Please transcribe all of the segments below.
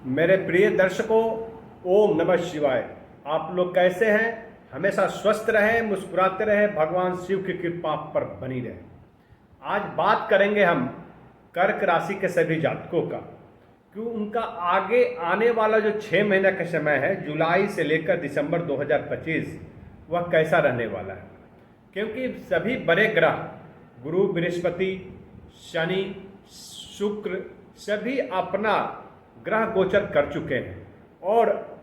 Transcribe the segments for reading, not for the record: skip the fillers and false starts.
मेरे प्रिय दर्शकों, ओम नमः शिवाय। आप लोग कैसे हैं? हमेशा स्वस्थ रहें, मुस्कुराते रहें, भगवान शिव की कृपा आप पर बनी रहे। आज बात करेंगे हम कर्क राशि के सभी जातकों का, कि उनका आगे आने वाला जो 6 महीने का समय है, जुलाई से लेकर दिसंबर 2025, वह कैसा रहने वाला है। क्योंकि सभी बड़े ग्रह गुरु, बृहस्पति, शनि, शुक्र सभी अपना ग्रह गोचर कर चुके हैं और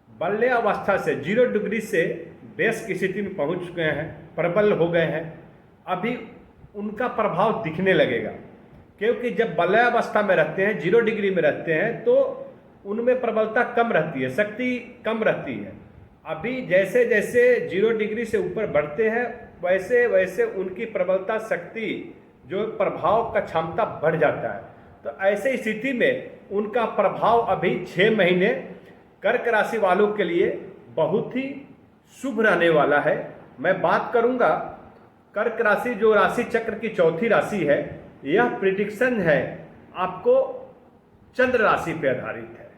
बल्ले अवस्था से 0 डिग्री से बेस की स्थिति में पहुंच चुके हैं, प्रबल हो गए हैं। अभी उनका प्रभाव दिखने लगेगा, क्योंकि जब बल्ले अवस्था में रहते हैं, 0 डिग्री में रहते हैं, तो उनमें प्रबलता कम रहती है, शक्ति कम रहती है। अभी जैसे जैसे 0 डिग्री से ऊपर बढ़ते हैं, वैसे वैसे उनकी प्रबलता, शक्ति, जो प्रभाव का क्षमता बढ़ जाता है। तो ऐसे स्थिति में उनका प्रभाव अभी 6 महीने कर्क राशि वालों के लिए बहुत ही शुभ रहने वाला है। मैं बात करूंगा कर्क राशि, जो राशि चक्र की चौथी राशि है, यह प्रिडिक्शन है आपको चंद्र राशि पे आधारित है,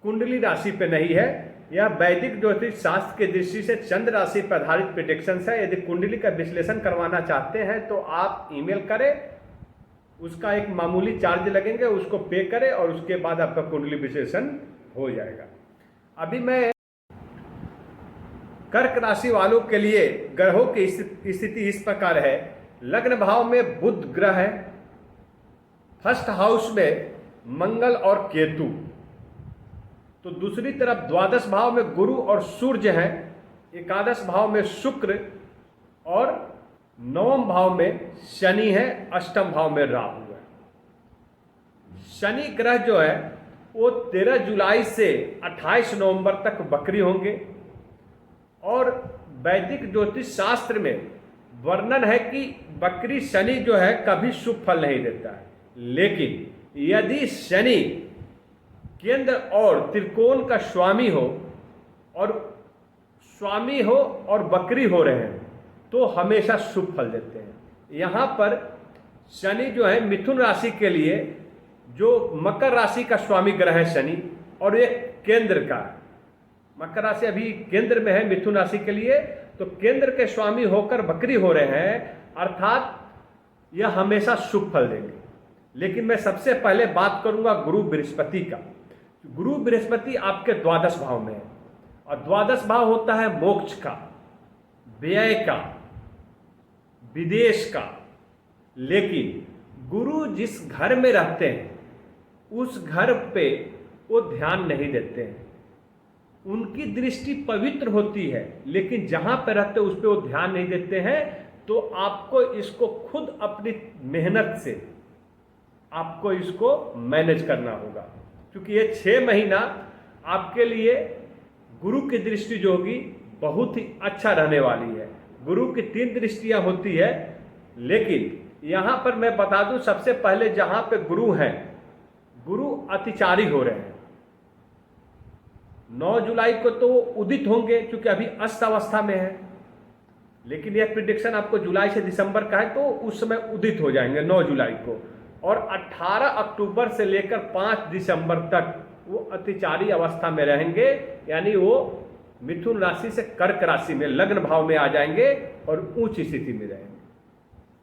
कुंडली राशि पे नहीं है। यह वैदिक ज्योतिष शास्त्र की दृष्टि से चंद्र राशि पर आधारित प्रिडिक्शन है। यदि कुंडली का विश्लेषण करवाना चाहते हैं तो आप ईमेल करें, उसका एक मामूली चार्ज लगेंगे, उसको पे करें और उसके बाद आपका कुंडली विश्लेषण हो जाएगा। अभी मैं कर्क राशि वालों के लिए ग्रहों की स्थिति इस प्रकार है। लग्न भाव में बुध ग्रह है, फर्स्ट हाउस में मंगल और केतु, तो दूसरी तरफ द्वादश भाव में गुरु और सूर्य हैं, एकादश भाव में शुक्र और नवम भाव में शनि है, अष्टम भाव में राहु है। शनि ग्रह जो है वो 13 जुलाई से 28 नवंबर तक वक्री होंगे और वैदिक ज्योतिष शास्त्र में वर्णन है कि वक्री शनि जो है कभी शुभ फल नहीं देता है। लेकिन यदि शनि केंद्र और त्रिकोण का स्वामी हो और वक्री हो रहे हैं तो हमेशा शुभ फल देते हैं। यहाँ पर शनि जो है मिथुन राशि के लिए, जो मकर राशि का स्वामी ग्रह है शनि, और एक केंद्र का, मकर राशि अभी केंद्र में है मिथुन राशि के लिए, तो केंद्र के स्वामी होकर वक्री हो रहे हैं, अर्थात यह हमेशा शुभ फल देंगे। लेकिन मैं सबसे पहले बात करूंगा गुरु बृहस्पति का। गुरु बृहस्पति आपके द्वादश भाव में है और द्वादश भाव होता है मोक्ष का, व्यय का, विदेश का। लेकिन गुरु जिस घर में रहते हैं उस घर पे वो ध्यान नहीं देते हैं। उनकी दृष्टि पवित्र होती है, लेकिन जहां पर रहते उस पर वो ध्यान नहीं देते हैं। तो आपको इसको खुद अपनी मेहनत से आपको इसको मैनेज करना होगा, क्योंकि ये 6 महीना आपके लिए गुरु की दृष्टि जो होगी बहुत ही अच्छा रहने वाली है। गुरु की 3 दृष्टियां होती है, लेकिन यहां पर मैं बता दूं सबसे पहले, जहां पे गुरु हैं, गुरु अतिचारी हो रहे हैं। 9 जुलाई को तो उदित होंगे, क्योंकि अभी अस्त अवस्था में है, लेकिन यह प्रिडिक्शन आपको जुलाई से दिसंबर का है, तो उस समय उदित हो जाएंगे 9 जुलाई को। और 18 अक्टूबर से लेकर 5 दिसंबर तक वो अतिचारी अवस्था में रहेंगे, यानी वो मिथुन राशि से कर्क राशि में लग्न भाव में आ जाएंगे और उच्च स्थिति में रहेंगे।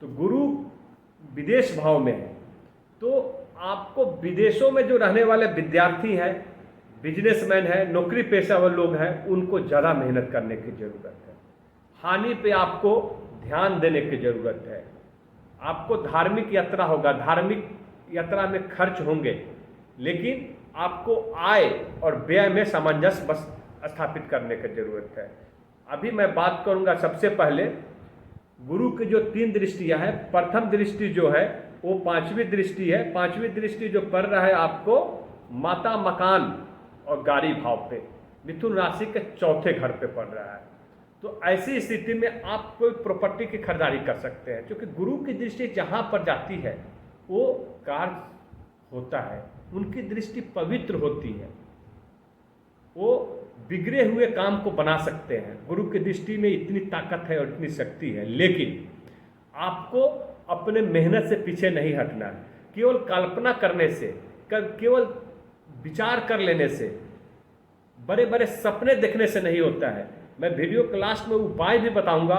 तो गुरु विदेश भाव में है, तो आपको विदेशों में जो रहने वाले विद्यार्थी हैं, बिजनेसमैन हैं, नौकरी पेशेवर लोग हैं, उनको ज़्यादा मेहनत करने की ज़रूरत है। हानि पे आपको ध्यान देने की ज़रूरत है। आपको धार्मिक यात्रा होगा, धार्मिक यात्रा में खर्च होंगे, लेकिन आपको आय और व्यय में सामंजस्य बस स्थापित करने की जरूरत है। अभी मैं बात करूंगा सबसे पहले गुरु की जो 3 दृष्टियां हैं। प्रथम दृष्टि जो है वो 5वीं दृष्टि है। 5वीं दृष्टि जो पड़ रहा है आपको माता, मकान और गाड़ी भाव पे, मिथुन राशि के चौथे घर पे पड़ रहा है। तो ऐसी स्थिति में आप कोई प्रॉपर्टी की खरीदारी कर सकते हैं, क्योंकि गुरु की दृष्टि जहां पर जाती है वो कार्य होता है, उनकी दृष्टि पवित्र होती है, वो बिगड़े हुए काम को बना सकते हैं। गुरु की दृष्टि में इतनी ताकत है और इतनी शक्ति है। लेकिन आपको अपने मेहनत से पीछे नहीं हटना है। केवल कल्पना करने से, केवल विचार कर लेने से, बड़े बड़े सपने देखने से नहीं होता है। मैं वीडियो क्लास में उपाय भी बताऊंगा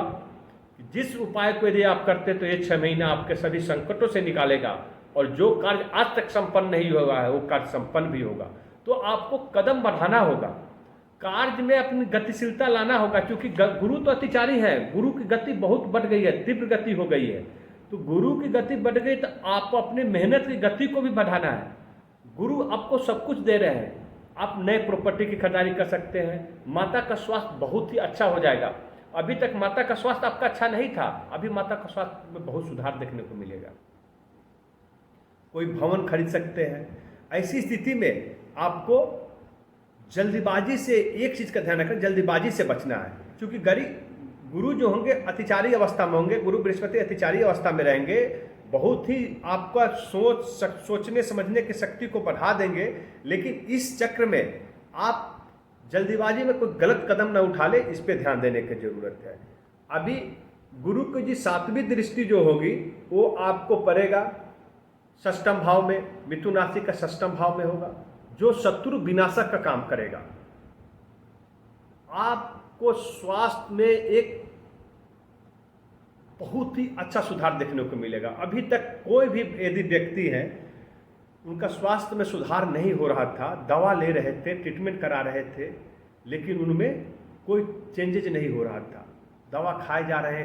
कि जिस उपाय को यदि आप करते तो ये 6 महीना आपके सभी संकटों से निकालेगा, और जो कार्य आज तक संपन्न नहीं हुआ है वो कार्य संपन्न भी होगा। तो आपको कदम बढ़ाना होगा, कार्य में अपनी गतिशीलता लाना होगा, क्योंकि गुरु तो अतिचारी है, गुरु की गति बहुत बढ़ गई है, तीव्र गति हो गई है। तो गुरु की गति बढ़ गई तो आपको अपनी मेहनत की गति को भी बढ़ाना है। गुरु आपको सब कुछ दे रहे हैं, आप नए प्रॉपर्टी की खरीदारी कर सकते हैं, माता का स्वास्थ्य बहुत ही अच्छा हो जाएगा। अभी तक माता का स्वास्थ्य आपका अच्छा नहीं था, अभी माता का स्वास्थ्य में बहुत सुधार देखने को मिलेगा। कोई भवन खरीद सकते हैं। ऐसी स्थिति में आपको जल्दीबाजी से, एक चीज का ध्यान रखना, जल्दीबाजी से बचना है, क्योंकि गुरु जो होंगे अतिचारी अवस्था में होंगे, गुरु बृहस्पति अतिचारी अवस्था में रहेंगे, बहुत ही आपका सोचने समझने की शक्ति को बढ़ा देंगे। लेकिन इस चक्र में आप जल्दीबाजी में कोई गलत कदम न उठा ले, इस पे ध्यान देने की जरूरत है। अभी गुरु की जी 7वीं दृष्टि जो होगी वो आपको पड़ेगा षष्ठम भाव में, मिथुन राशि का षष्ठम भाव में होगा, जो शत्रु विनाशक का काम करेगा। आपको स्वास्थ्य में एक बहुत ही अच्छा सुधार देखने को मिलेगा। अभी तक कोई भी यदि व्यक्ति है उनका स्वास्थ्य में सुधार नहीं हो रहा था, दवा ले रहे थे, ट्रीटमेंट करा रहे थे, लेकिन उनमें कोई चेंजेज नहीं हो रहा था, दवा खाए जा रहे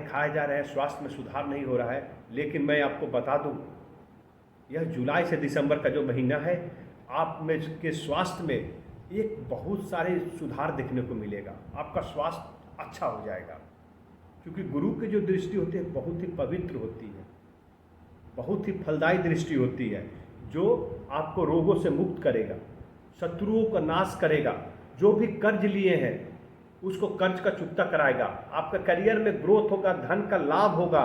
हैं, स्वास्थ्य में सुधार नहीं हो रहा है। लेकिन मैं आपको बता दूं, यह जुलाई से दिसंबर का जो महीना है, आप में के स्वास्थ्य में एक बहुत सारे सुधार देखने को मिलेगा, आपका स्वास्थ्य अच्छा हो जाएगा। क्योंकि गुरु की जो दृष्टि होती है बहुत ही पवित्र होती है, बहुत ही फलदायी दृष्टि होती है, जो आपको रोगों से मुक्त करेगा, शत्रुओं का नाश करेगा, जो भी कर्ज लिए हैं उसको कर्ज का चुकता कराएगा, आपका करियर में ग्रोथ होगा, धन का लाभ होगा,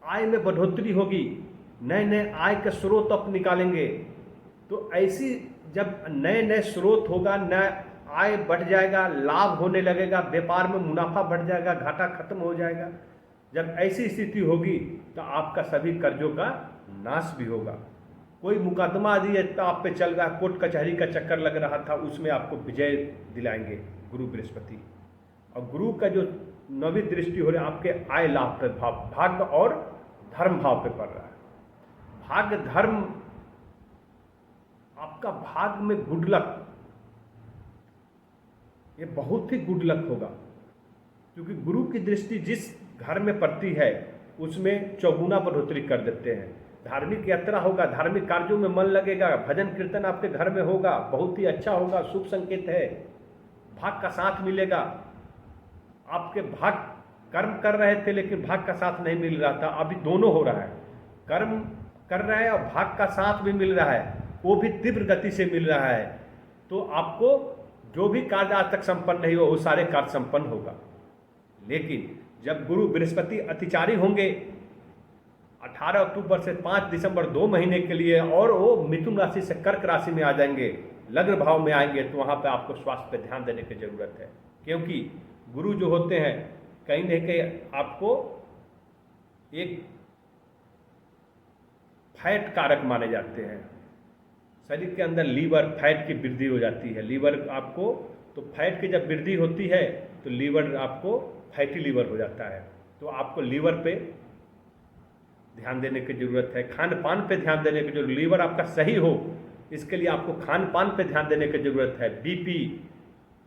आय में बढ़ोतरी होगी, नए नए आय के स्रोत आप निकालेंगे। तो ऐसी जब नए नए स्रोत होगा, नया आय बढ़ जाएगा, लाभ होने लगेगा, व्यापार में मुनाफा बढ़ जाएगा, घाटा खत्म हो जाएगा। जब ऐसी स्थिति होगी तो आपका सभी कर्जों का नाश भी होगा। कोई मुकदमा यदि आप पे चल रहा है, कोर्ट कचहरी का चक्कर लग रहा था, उसमें आपको विजय दिलाएंगे गुरु बृहस्पति। और गुरु का जो 9वीं दृष्टि हो रही है आपके आय लाभ पे, भाग्य और धर्म भाव पे पड़ रहा है। भाग्य धर्म, आपका भाग्य में गुड लक, ये बहुत ही गुड लक होगा, क्योंकि गुरु की दृष्टि जिस घर में पड़ती है उसमें चौगुना बढ़ोतरी कर देते हैं। धार्मिक यात्रा होगा, धार्मिक कार्यों में मन लगेगा, भजन कीर्तन आपके घर में होगा, बहुत ही अच्छा होगा, शुभ संकेत है। भाग का साथ मिलेगा, आपके भाग कर्म कर रहे थे लेकिन भाग का साथ नहीं मिल रहा था, अभी दोनों हो रहा है, कर्म कर रहे हैं और भाग का साथ भी मिल रहा है, वो भी तीव्र गति से मिल रहा है। तो आपको जो भी कार्य आज तक संपन्न नहीं हो वो सारे कार्य संपन्न होगा। लेकिन जब गुरु बृहस्पति अतिचारी होंगे 18 अक्टूबर से 5 दिसंबर 2 महीने के लिए, और वो मिथुन राशि से कर्क राशि में आ जाएंगे, लग्न भाव में आएंगे, तो वहाँ पे आपको स्वास्थ्य पे ध्यान देने की जरूरत है। क्योंकि गुरु जो होते हैं कहीं न कहीं आपको एक फैट कारक माने जाते हैं। शरीर के अंदर लीवर, फैट की वृद्धि हो जाती है, लीवर आपको, तो फैट की जब वृद्धि होती है तो लीवर आपको फैटी लीवर हो जाता है। तो आपको लीवर पे ध्यान देने की जरूरत है, खान पान पे ध्यान देने की जरूरत, लीवर आपका सही हो इसके लिए आपको खान पान पे ध्यान देने की जरूरत है। बीपी,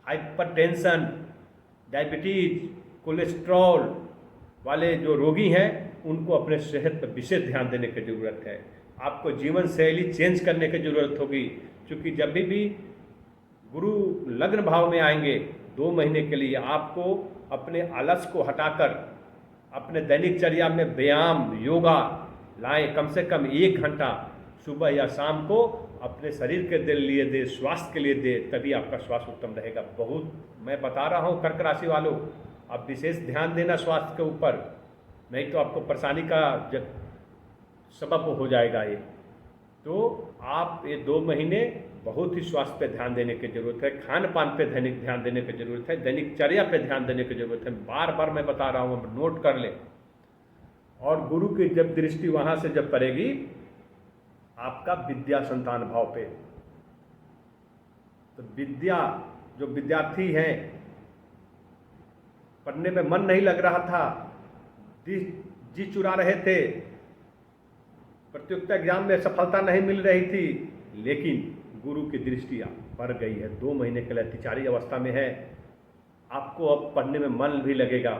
हाइपरटेंशन, डायबिटीज, कोलेस्ट्रॉल वाले जो रोगी हैं उनको अपने सेहत पर विशेष ध्यान देने की जरूरत है। आपको जीवन शैली चेंज करने की जरूरत होगी, क्योंकि जब भी गुरु लग्न भाव में आएंगे 2 महीने के लिए, आपको अपने आलस को हटाकर अपने दैनिक चर्या में व्यायाम, योगा लाएं, कम से कम 1 घंटा सुबह या शाम को अपने शरीर के लिए दे, स्वास्थ्य के लिए दे, तभी आपका स्वास्थ्य उत्तम रहेगा। बहुत मैं बता रहा हूँ कर्क राशि वालों, आप विशेष ध्यान देना स्वास्थ्य के ऊपर, नहीं तो आपको परेशानी का सबब हो जाएगा ये। तो आप ये 2 महीने बहुत ही स्वास्थ्य पे ध्यान देने की जरूरत है, खान पान पे दैनिक ध्यान देने की जरूरत है, दैनिक चर्या पे ध्यान देने की जरूरत है। बार बार मैं बता रहा हूँ, नोट कर ले। और गुरु की जब दृष्टि वहाँ से जब पड़ेगी आपका विद्या संतान भाव पे। तो विद्या, जो विद्यार्थी हैं, पढ़ने में मन नहीं लग रहा था, जी चुरा रहे थे, प्रतियोगिता एग्जाम में सफलता नहीं मिल रही थी, लेकिन गुरु की दृष्टि बढ़ गई है, 2 महीने के लिए अतिचारी अवस्था में है, आपको अब पढ़ने में मन भी लगेगा।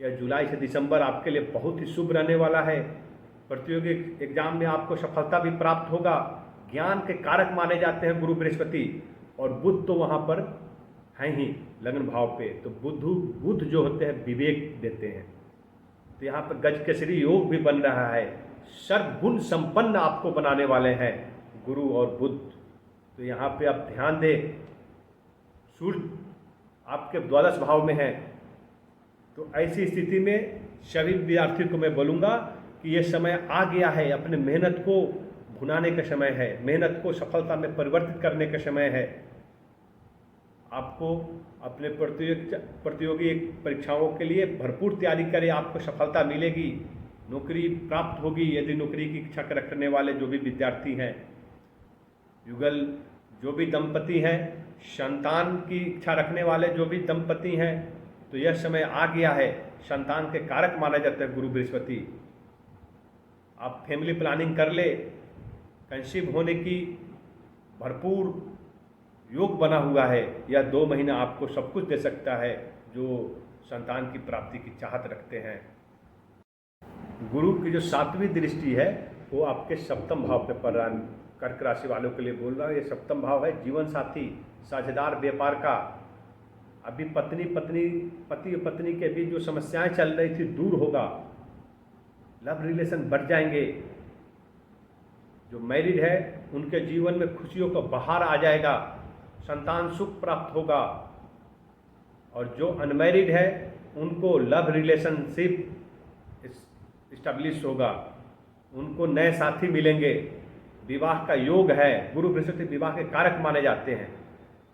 यह जुलाई से दिसंबर आपके लिए बहुत ही शुभ रहने वाला है। प्रतियोगी एग्जाम में आपको सफलता भी प्राप्त होगा। ज्ञान के कारक माने जाते हैं गुरु बृहस्पति, और बुध तो वहाँ पर हैं ही लग्न भाव पे। तो बुध जो होते हैं विवेक देते हैं। तो यहाँ पर गजकेसरी योग भी बन रहा है, सर्वगुण संपन्न आपको बनाने वाले हैं गुरु और बुध। तो यहाँ पे आप ध्यान दें, सूर्य आपके द्वादश भाव में है। तो ऐसी स्थिति में सभी विद्यार्थियों को मैं बोलूँगा कि ये समय आ गया है, अपने मेहनत को भुनाने का समय है, मेहनत को सफलता में परिवर्तित करने का समय है। आपको अपने प्रतियोगी परीक्षाओं के लिए भरपूर तैयारी करें, आपको सफलता मिलेगी, नौकरी प्राप्त होगी। यदि नौकरी की इच्छा रखने वाले जो भी विद्यार्थी हैं, युगल जो भी दंपति हैं, संतान की इच्छा रखने वाले जो भी दंपति हैं, तो यह समय आ गया है। संतान के कारक माना जाता है गुरु बृहस्पति। आप फैमिली प्लानिंग कर ले, कंसीव होने की भरपूर योग बना हुआ है। यह 2 महीना आपको सब कुछ दे सकता है जो संतान की प्राप्ति की चाहत रखते हैं। गुरु की जो 7वीं दृष्टि है वो आपके 7वें भाव पे पड़ रहा है। कर्क राशि वालों के लिए बोल रहा हूँ, ये 7वां भाव है जीवन साथी, साझेदार, व्यापार का। अभी पति और पत्नी के बीच जो समस्याएं चल रही थी दूर होगा, लव रिलेशन बढ़ जाएंगे। जो मैरिड है उनके जीवन में खुशियों का बहार आ जाएगा, संतान सुख प्राप्त होगा। और जो अनमैरिड है उनको लव रिलेशनशिप इस्टेब्लिश होगा, उनको नए साथी मिलेंगे, विवाह का योग है। गुरु बृहस्पति विवाह के कारक माने जाते हैं।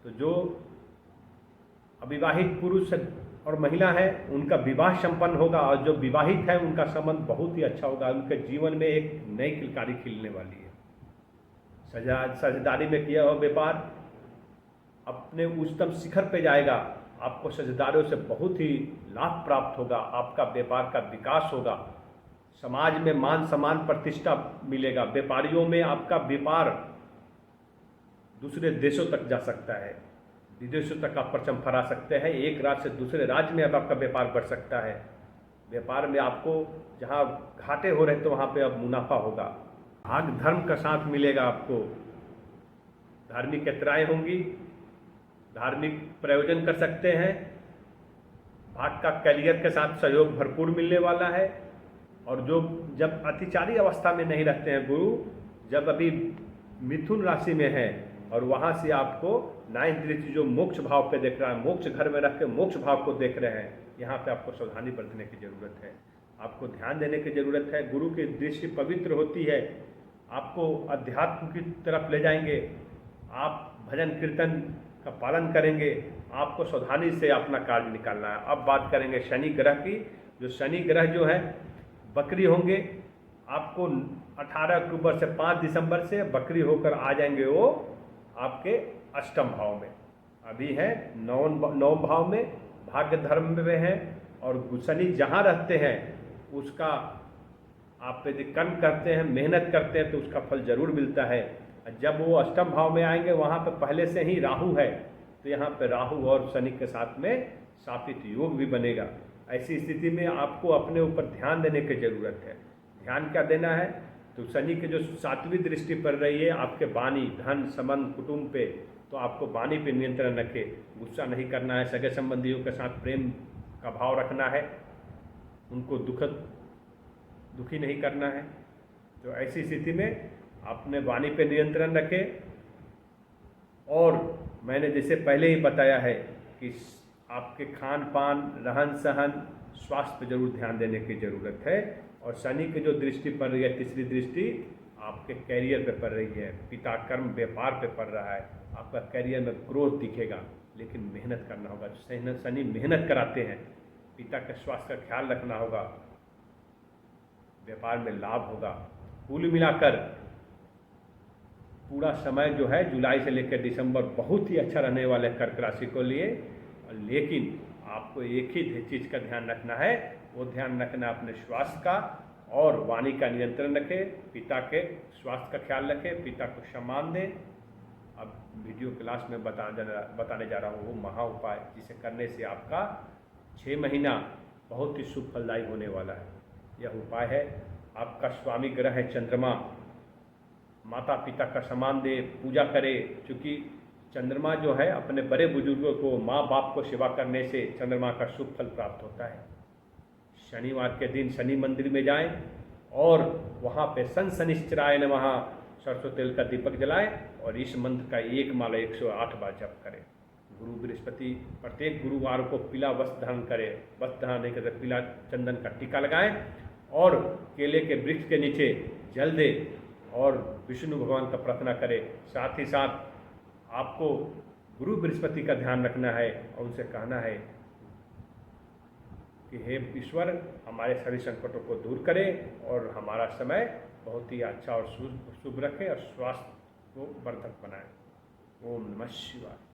तो जो अविवाहित पुरुष और महिला है उनका विवाह संपन्न होगा, और जो विवाहित है उनका संबंध बहुत ही अच्छा होगा। उनके जीवन में एक नई किलकारी खिलने वाली है। साझेदारी में किया हुआ व्यापार अपने उच्चतम शिखर पे जाएगा। आपको साझेदारों से बहुत ही लाभ प्राप्त होगा, आपका व्यापार का विकास होगा, समाज में मान सम्मान प्रतिष्ठा मिलेगा। व्यापारियों में आपका व्यापार दूसरे देशों तक जा सकता है, विदेशों तक आप परचम फहरा सकते हैं। एक राज्य से दूसरे राज्य में अब आपका व्यापार बढ़ सकता है। व्यापार में आपको जहां घाटे हो रहे तो वहां पे अब मुनाफा होगा। भाग धर्म का साथ मिलेगा आपको, धार्मिक यात्राएं होंगी, धार्मिक प्रयोजन कर सकते हैं। भाग का करियर के साथ सहयोग भरपूर मिलने वाला है। और जो जब अतिचारी अवस्था में नहीं रहते हैं गुरु, जब अभी मिथुन राशि में है और वहाँ से आपको 9th दृष्टि जो मोक्ष भाव पे देख रहा है, मोक्ष घर में रख के मोक्ष भाव को देख रहे हैं, यहाँ पे आपको सावधानी बरतने की जरूरत है, आपको ध्यान देने की जरूरत है। गुरु की दृष्टि पवित्र होती है, आपको अध्यात्म की तरफ ले जाएंगे। आप भजन कीर्तन का पालन करेंगे, आपको सावधानी से अपना कार्य निकालना है। अब बात करेंगे शनि ग्रह की। जो शनि ग्रह जो है बकरी होंगे, आपको 18 अक्टूबर से 5 दिसंबर से बकरी होकर आ जाएंगे वो आपके 8वें भाव में। अभी है 9वें भाव में, भाग्य धर्म में हैं। और शनि जहाँ रहते हैं उसका आप यदि कर्म करते हैं, मेहनत करते हैं तो उसका फल जरूर मिलता है। जब वो 8वें भाव में आएंगे वहाँ पे पहले से ही राहु है, तो यहाँ पे राहु और शनि के साथ में सापित योग भी बनेगा। ऐसी स्थिति में आपको अपने ऊपर ध्यान देने की जरूरत है। ध्यान क्या देना है? तो शनि के जो 7वीं दृष्टि पड़ रही है आपके वाणी, धन, संबंध, कुटुंब पे, तो आपको वाणी पे नियंत्रण रखे। गुस्सा नहीं करना है, सगे संबंधियों के साथ प्रेम का भाव रखना है, उनको दुखी नहीं करना है। तो ऐसी स्थिति में अपने वाणी पे नियंत्रण रखें। और मैंने जैसे पहले ही बताया है कि आपके खान पान, रहन सहन, स्वास्थ्य पर जरूर ध्यान देने की ज़रूरत है। और शनि की जो दृष्टि पड़ रही है, 3री दृष्टि आपके कैरियर पे पड़ रही है, पिता कर्म व्यापार पे पड़ रहा है। आपका कैरियर में ग्रोथ दिखेगा, लेकिन मेहनत करना होगा। शनि मेहनत कराते हैं, पिता के स्वास्थ्य का ख्याल रखना होगा, व्यापार में लाभ होगा। कुल मिलाकर पूरा समय जो है जुलाई से लेकर दिसंबर बहुत ही अच्छा रहने वाले हैं कर्क राशि को लिए। लेकिन आपको एक ही चीज़ का ध्यान रखना है, वो ध्यान रखना अपने स्वास्थ्य का और वाणी का नियंत्रण रखें, पिता के स्वास्थ्य का ख्याल रखें, पिता को सम्मान दें। अब वीडियो क्लास में बताने जा रहा हूँ वो महा उपाय, जिसे करने से आपका 6 महीना बहुत ही शुभ फलदायी होने वाला है। यह उपाय है, आपका स्वामी ग्रह है चंद्रमा, माता पिता का सम्मान दे, पूजा करे, क्योंकि चंद्रमा जो है अपने बड़े बुजुर्गों को, माँ बाप को सेवा करने से चंद्रमा का शुभ फल प्राप्त होता है। शनिवार के दिन शनि मंदिर में जाएं और वहाँ पे शनिश्चराय नमः सरसों तेल का दीपक जलाएं और इस मंत्र का एक माला 108 बार जप करें। गुरु बृहस्पति प्रत्येक गुरुवार को पीला वस्त्र धारण करें, वस्त्र धारण नहीं करते पीला चंदन का टीका लगाएं और केले के वृक्ष के नीचे जल दें और विष्णु भगवान का प्रार्थना करें। साथ ही साथ आपको गुरु बृहस्पति का ध्यान रखना है और उनसे कहना है कि हे ईश्वर, हमारे सभी संकटों को दूर करें और हमारा समय बहुत ही अच्छा और शुभ रखें और स्वास्थ्य को वर्धक बनाएं। ओम नमः शिवाय।